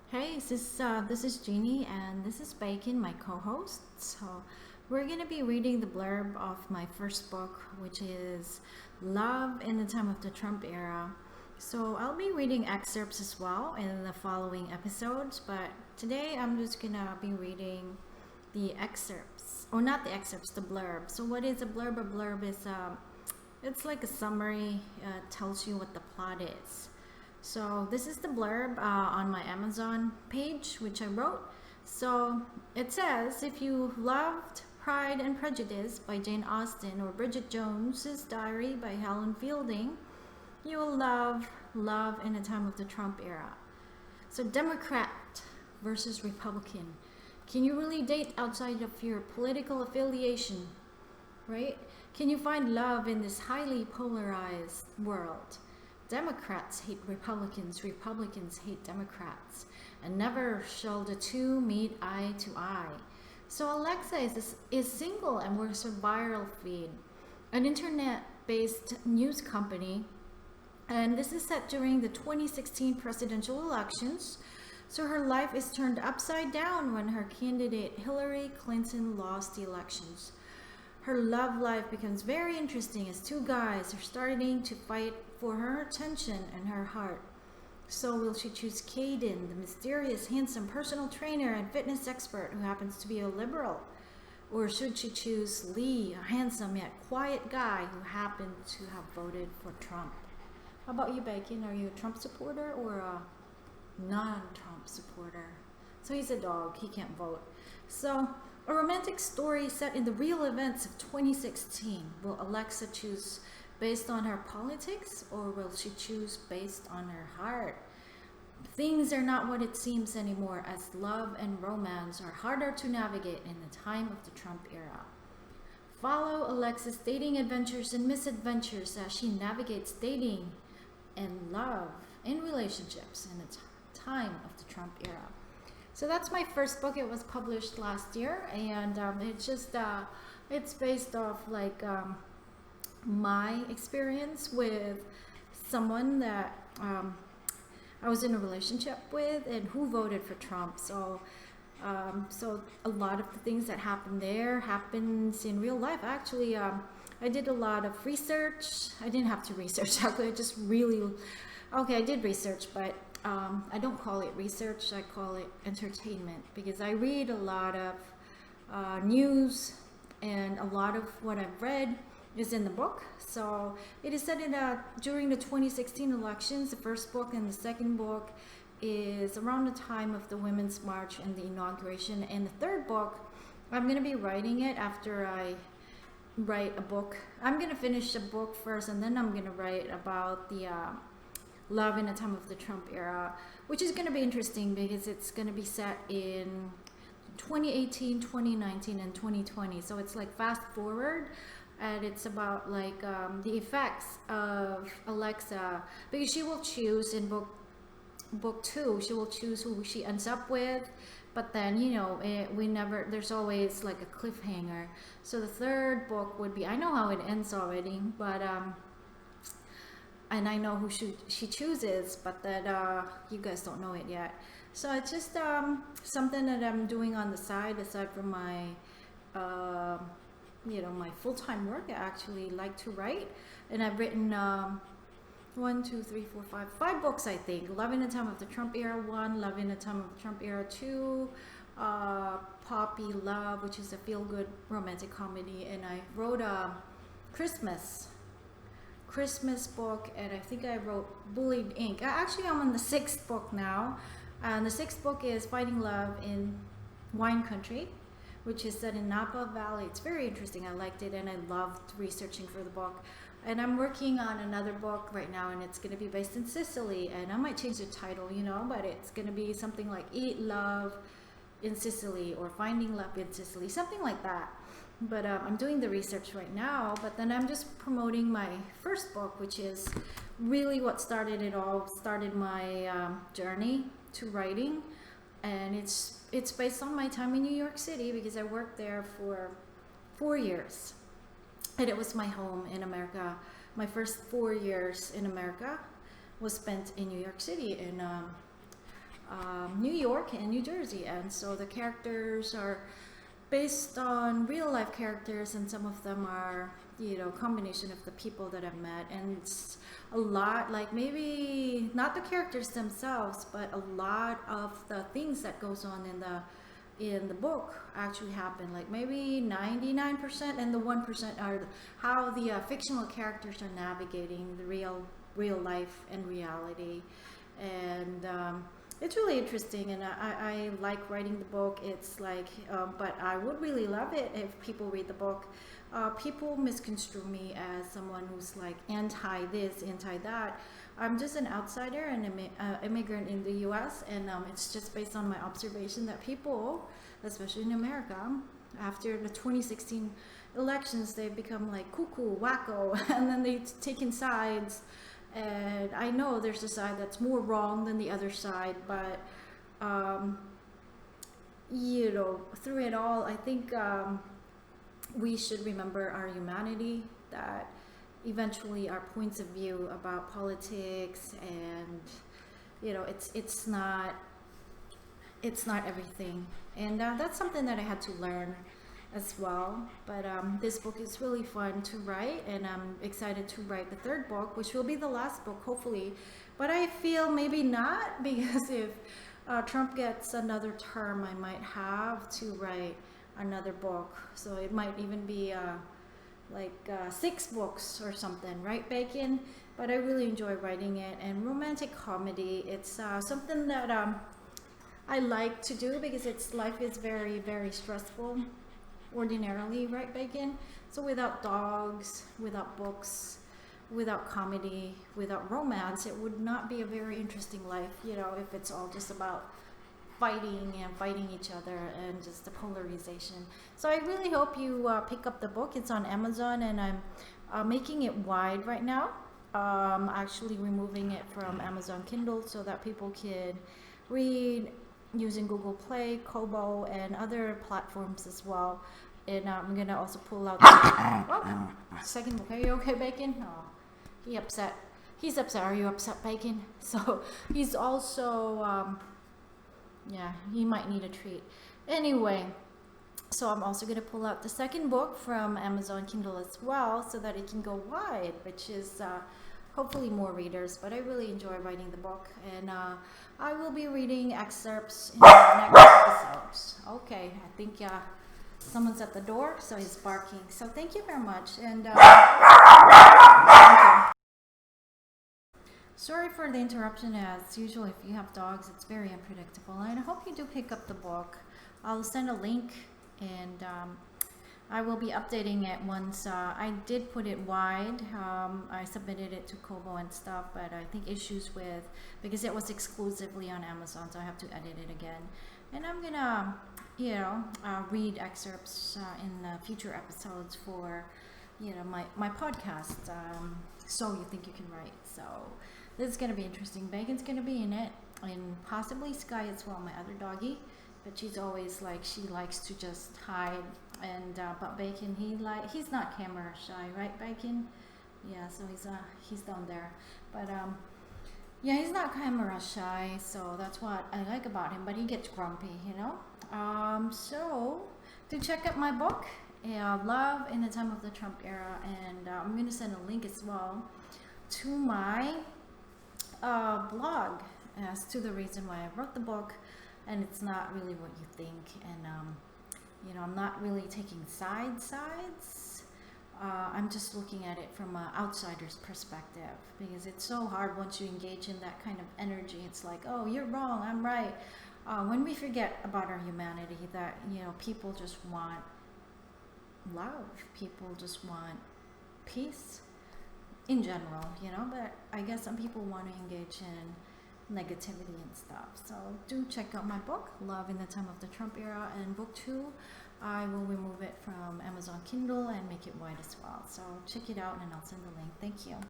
Hey, this is Jeannie, and this is Bacon, my co-host. So, we're gonna be reading the blurb of my first book, which is Love in the Time of the Trump Era. So, I'll be reading excerpts as well in the following episodes, but today I'm just gonna be reading the excerpts, or not the excerpts, the blurb. So, what is a blurb? A blurb is it's like a summary, tells you what the plot is. So this is the blurb on my Amazon page, which I wrote. So it says, if you loved Pride and Prejudice by Jane Austen or Bridget Jones's Diary by Helen Fielding, you will love Love in the Time of the Trump Era. So Democrat versus Republican. Can you really date outside of your political affiliation? Right? Can you find love in this highly polarized world? Democrats hate Republicans, Republicans hate Democrats, and never shall the two meet eye to eye. So Alexa is single and works for Viral Feed, an internet-based news company, and this is set during the 2016 presidential elections. So her life is turned upside down when her candidate Hillary Clinton lost the elections. Her love life becomes very interesting as two guys are starting to fight for her attention and her heart. So will she choose Caden, the mysterious, handsome personal trainer and fitness expert who happens to be a liberal? Or should she choose Lee, a handsome yet quiet guy who happened to have voted for Trump? How about you, Bacon? Are you a Trump supporter or a non-Trump supporter? So he's a dog, he can't vote. So a romantic story set in the real events of 2016. Will Alexa choose based on her politics, or will she choose based on her heart? Things are not what it seems anymore, as love and romance are harder to navigate in the time of the Trump era. Follow Alexa's dating adventures and misadventures as she navigates dating and love in relationships in the time of the Trump era. So that's my first book. It was published last year, and it's based off my experience with someone that I was in a relationship with and who voted for Trump. So a lot of the things that happened there happens in real life. Actually, I did a lot of research. I didn't have to research. Actually, I did research, but I don't call it research. I call it entertainment, because I read a lot of news, and a lot of what I've read is in the book. So it is set in during the 2016 elections. The first book and the second book is around the time of the Women's March and the inauguration. And the third book, I'm going to be writing it after I write a book. I'm going to finish a book first, and then I'm going to write about the Love in the Time of the Trump era, which is going to be interesting because it's going to be set in 2018, 2019, and 2020. So it's like fast forward, and it's about the effects of Alexa, because she will choose in book two, she will choose who she ends up with, but then there's always like a cliffhanger. So the third book would be, I know how it ends already, but and I know who she chooses, but that you guys don't know it yet. So it's just something that I'm doing on the side, aside from my my full-time work. I actually like to write, and I've written five books, I think. Love in the Time of the Trump Era 1, Love in the Time of the Trump Era 2, Poppy Love, which is a feel-good romantic comedy, and I wrote a Christmas book, and I think I wrote Bullied Inc. Actually, I'm on the sixth book now, and the sixth book is Finding Love in Wine Country, which is set in Napa Valley. It's very interesting. I liked it, and I loved researching for the book. And I'm working on another book right now, and it's going to be based in Sicily, and I might change the title, but it's going to be something like Eat Love in Sicily, or Finding Love in Sicily, something like that. But I'm doing the research right now, but then I'm just promoting my first book, which is really what started it all, started my journey to writing. And it's based on my time in New York City, because I worked there for 4 years, and it was my home in America. My first 4 years in America was spent in New York City, and New York and New Jersey, and so the characters are based on real life characters, and some of them are, you know, combination of the people that I've met, and it's a lot like, maybe not the characters themselves, but a lot of the things that goes on in the book actually happen. Like maybe 99%, and the 1% are how the fictional characters are navigating the real life and reality. And it's really interesting, and I like writing the book. It's like, but I would really love it if people read the book. People misconstrue me as someone who's like anti this, anti that. I'm just an outsider and an immigrant in the US, and it's just based on my observation that people, especially in America, after the 2016 elections, they've become like cuckoo, wacko, and then they've taken sides. And I know there's a side that's more wrong than the other side, but you know, through it all, I think we should remember our humanity, that eventually our points of view about politics, and you know, it's not everything, and that's something that I had to learn as well. But this book is really fun to write, and I'm excited to write the third book, which will be the last book, hopefully. But I feel maybe not, because if Trump gets another term, I might have to write another book. So it might even be like 6 books or something, right, Bacon? But I really enjoy writing it. And romantic comedy, it's something that I like to do, because life is very, very stressful ordinarily, right, Bacon? So without dogs, without books, without comedy, without romance, it would not be a very interesting life, you know, if it's all just about fighting each other and just the polarization. So I really hope you pick up the book. It's on Amazon, and I'm making it wide right now. Actually removing it from Amazon Kindle so that people can read using Google Play, Kobo, and other platforms as well. And I'm gonna also pull out second book. Are you okay, Bacon? Oh, he's upset. Are you upset, Bacon? So he's also yeah, he might need a treat. Anyway, so I'm also gonna pull out the second book from Amazon Kindle as well, so that it can go wide, which is hopefully more readers. But I really enjoy writing the book, and I will be reading excerpts in the next episodes. Okay, I think someone's at the door, so he's barking. So thank you very much, and sorry for the interruption. As usual, if you have dogs, it's very unpredictable. And I hope you do pick up the book. I'll send a link, and I will be updating it once. I did put it wide. I submitted it to Kobo and stuff, but I think issues with, because it was exclusively on Amazon, so I have to edit it again. And I'm gonna, you know, read excerpts in future episodes for, you know, my podcast. So You Think You Can Write. So this is gonna be interesting. Bacon's gonna be in it, and possibly Sky as well, my other doggy. But she's always like, she likes to just hide. And but Bacon, he's not camera shy, right, Bacon? Yeah, so he's down there. But yeah, he's not camera shy, so that's what I like about him. But he gets grumpy, you know. So to check out my book, Love in the Time of the Trump Era, and I'm gonna send a link as well to my blog as to the reason why I wrote the book. And it's not really what you think, and you know, I'm not really taking sides. I'm just looking at it from an outsider's perspective, because it's so hard once you engage in that kind of energy. It's like, oh, you're wrong, I'm right. When we forget about our humanity, that, you know, people just want love, people just want peace in general, you know. But I guess some people want to engage in negativity and stuff. So do check out my book, Love in the Time of the Trump Era, and book 2, I will remove it from Amazon Kindle and make it wide as well. So check it out, and I'll send the link. Thank you.